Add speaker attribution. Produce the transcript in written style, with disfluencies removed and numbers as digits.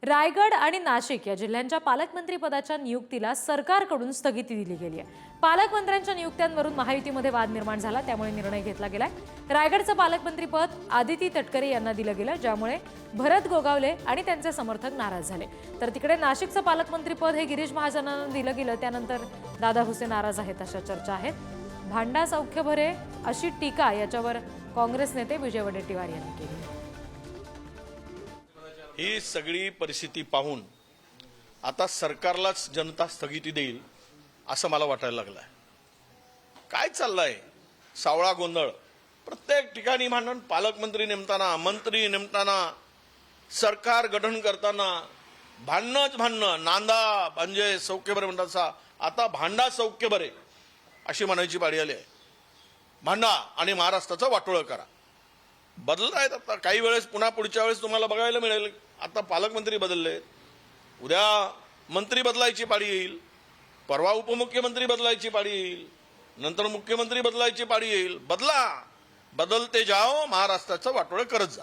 Speaker 1: रायगड आणि नाशिक या जिल्ह्यांच्या पालकमंत्री पदाच्या नियुक्तीला सरकारकडून स्थगिती दिली गेली आहे। पालकमंत्र्यांच्या नियुक्त्यांवरून महायुतीमध्ये वाद निर्माण झाला, त्यामुळे निर्णय घेतला गेलाय। रायगडचं पालकमंत्री पद आदिती तटकरे यांना दिलं गेलं, ज्यामुळे भरत गोगावले आणि त्यांचे समर्थक नाराज झाले। तर तिकडे नाशिकचं पालकमंत्री पद हे गिरीश महाजनांना दिलं गेलं, त्यानंतर दादा भुसे नाराज आहेत अशा चर्चा आहेत। भांडा सौख्य भरे अशी टीका याच्यावर काँग्रेस नेते विजय वडेट्टीवार यांनी केली।
Speaker 2: ही सगळी परिस्थिती पाहून आता सरकारलाच जनता स्थगिती देईल असं मला वाटायला लागलंय। काय चाललंय सावळा गोंधळ, प्रत्येक ठिकाणी भांडण, पालकमंत्री नेमताना, मंत्री नेमताना, सरकार गठन करताना भांडणच भांडणं। नांदा म्हणजे सौख्य बरे म्हणतात, आता भांडा सौख्य बरे अशी म्हणायची पाळी आली आहे। भांडा आणि महाराष्ट्राचं वाटोळं करा। बदलत आहेत आता, काही वेळेस पुन्हा पुढच्या वेळेस तुम्हाला बघायला मिळेल। आता पालकमंत्री बदलले, उद्या मंत्री बदलायची पाळी येईल, परवा उपमुख्यमंत्री बदलायची पाळी येईल, नंतर मुख्यमंत्री बदलायची पाळी येईल। बदला, बदलते जाओ, महाराष्ट्राचं वाटोळं करत जा।